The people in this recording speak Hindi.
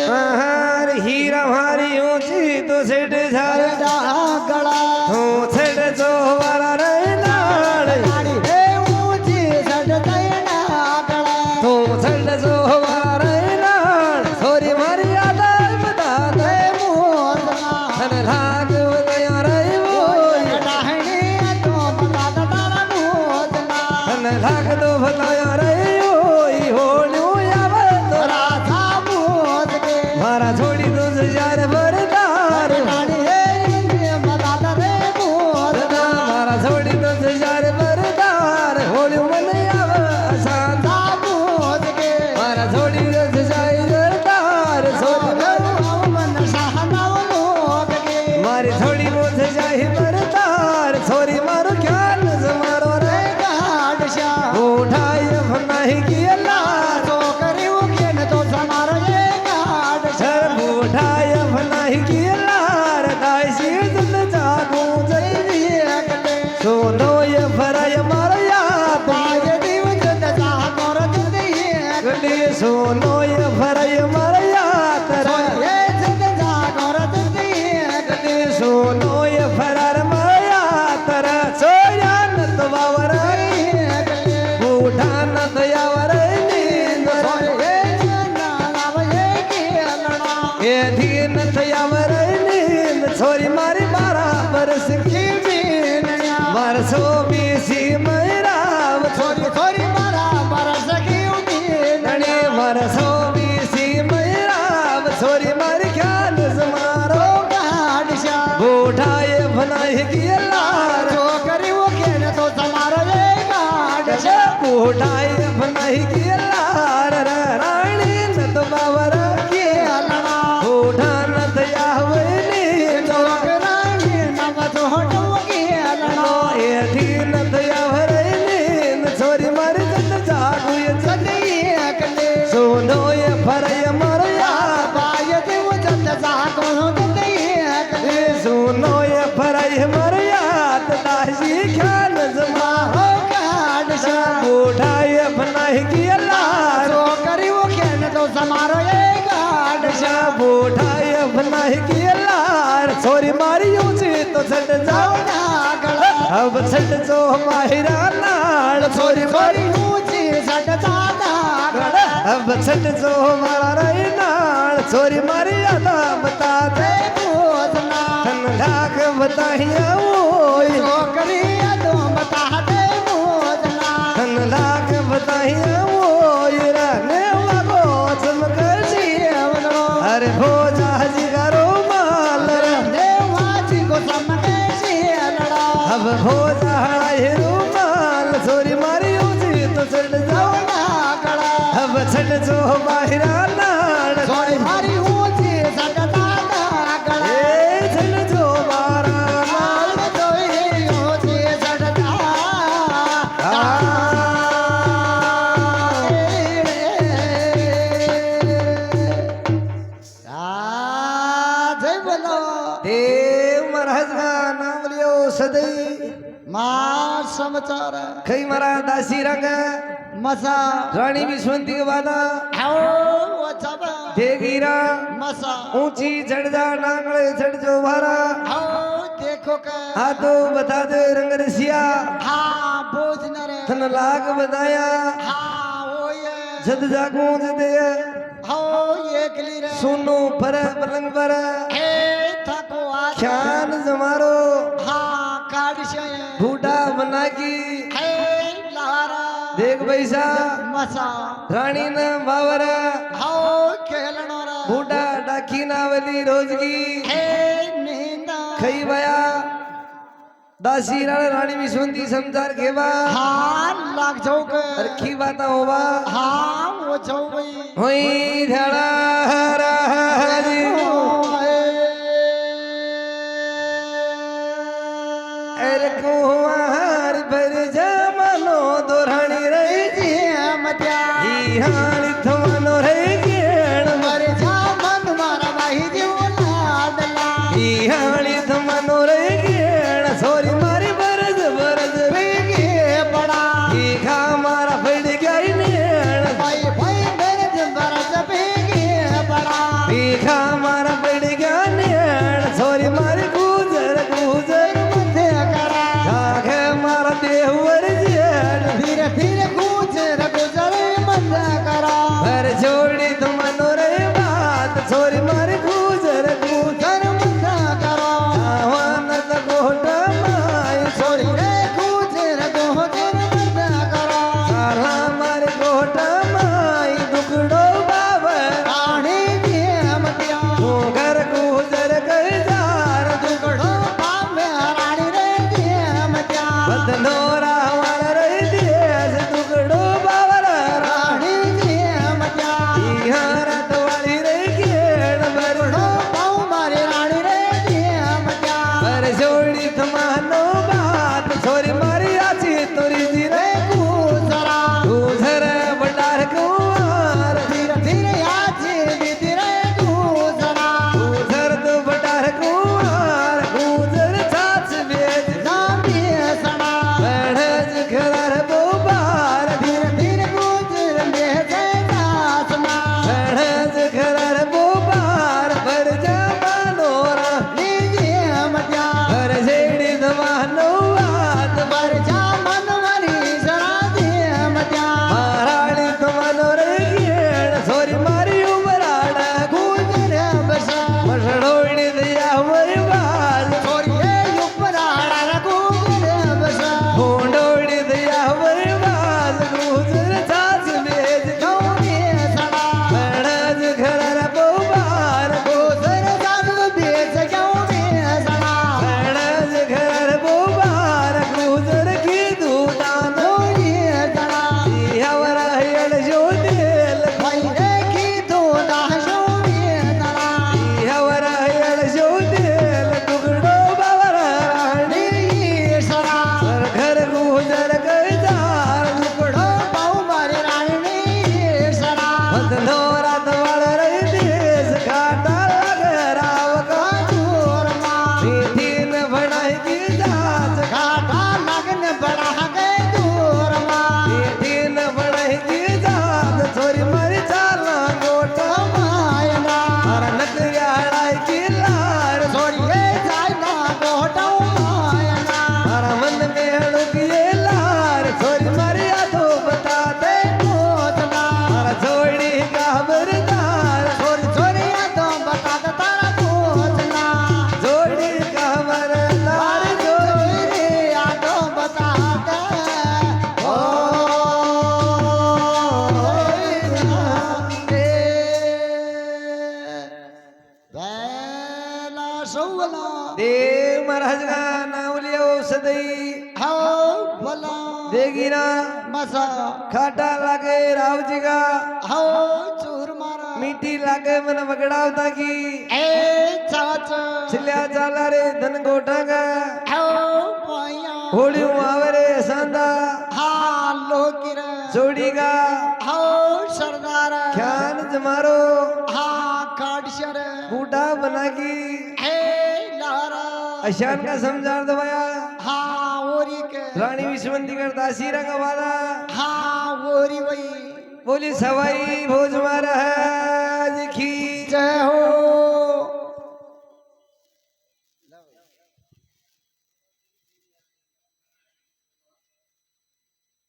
हार हीरा हमारी ऊंची तो सेठ झारे गला तू सेठ जो वाला रे नाल हे ऊंची सट तैना गला तू सेठ जो वाला रे नाल छोरी मारी आदा बता दे मोजना धन लाग बदया रे वो डाहणी तो बता तारा मोजना धन लाग दो भलाया रे होलियो आवे तो राधा मोद के मारा छोड़ी दो यार बरदार डाहणी हे बता रे मोजना मारा छोड़ी दो यार बरदार होलियो मन आवे आसान मोद के मारा छोड़ी दो जाय बरदार मन सहना मोद के मारी थोड़ी बोझ जाए बरदार छोरी मारो ख्याल मारो रे गाडशा उठाई नहीं की अल्लाह तो करियो के न तो समार ये गाडशा सर उठाई नहीं की अल्लाह दासी दिल जागू जई एकले सोनो ये फराय मारो या पाय दिव जत जा कर दे गली सोनो ये फराय मारो या तेरा ये जत जा कर दे गली सोनो ये फरार मारो या तेरा सोया न तो बावर एकले उठा न दयावर नींद ये ना लाव ये के लड़ा ये दीन दयावर नींद छोरी मारी बारा बरस की बीनया बरसो बीसी मैराव थोड़ी थोड़ी मारा बरस की उम्मीद नणी बरसो बीसी मैराव छोरी मारी ख्याल समारो गाडशा बूढ़ा ये भनाई की लार जो करियो के न तो समार ये गाडशा बूढ़ा ये भनाई की लार रानी न तो बावर के लड़ा बूढ़ा न दयावर नींद जोगरानी नव तो हटोगे लड़ा ये दीन दयावर नींद छोरी मारी जत जागू ये सदी एकले सोनो ये फरय मारो या पाय देव जत जा को दे एकले सोनो ये फरय मारो या दासी ख्याल जमा हो गाडशा बूढ़ा ये भनाई की लार जो करियो के न तो समार ये गाडशा बूढ़ा ये भनाई की लार छोरी मारी ऊंची तो छट जाओ ना गला अब छट जो माहिरा नाल छोरी मारी ऊंची सट दादा गला अब छट जो मारा रे नाल छोरी मारी आदा बता दे बोजना धन लाख बताइया ओए जो करिया तो बता दे बोजना धन लाख बताइया ओए रहने वालो चमक देवलो अरे हो जहाजी करो माल देवाजी को समके से लड़ा अब हो जहाए रूमाल छोरी मारी ऊंची तो चढ़ जाओ ना गला अब छट जो बाहिरा नाल सोई मारी ऊंची सट दादा गला ए छट जो बारा नाल माल जोई ऊंची सट दादा जय बोलो देव महाराज का नाम लियो सदै मां समाचार खई मरा दासी रंग मसा रानी विश्वंती के वादा आओ वचबा देगीरा मसा ऊंची चढ़ जा नांगले चढ़ जो भारा आओ देखो का हाँ तो बता दे रंग रसिया हाँ बोझ न रे थन लाग बताया हाँ वो ये जद जागू दे हाँ ये कली रे सुनो पर पलंग पर हे थको आज ख्यान जमारो हाँ काडिशे बूढ़ा बना की हे लहरा देख बैसा मसा रानी न बावरा हाँ खेलनो रे बूढ़ा डाकी नावली रोज की हे नींदा खई बया दासी रानी विश्वंती समझार केवा हाँ लाग जाओ के रखी बात होवा हाँ वो जाओ भाई होई धड़ा हराजी अरे कुंवार पर जमानो दोरानी रही जी हानी थमानो रही गेण हानी थमानो रही गेण सोरी मारी बरज बरज खा मारा फड़ गई नेण सौला देव महाराज का नाम लियो सदई हाओ भला देगी ना मसा खाटा लागे राव जी का हाओ चूर मारा मीठी लागे मन बगड़ावता की ए चाचा छिल्या चाला रे धन गोटा का हाओ पाया होली आवरे सांदा हाँ लोकिर जोड़ी का हाओ सरदार ख्यान जमारो हाँ काटशर बूढ़ा बना की ए लारा अशान का समझा दवाया हाँ ओरी के रानी विश्वंती करता सीरा का वादा हाँ ओरी वही बोली सवाई भोज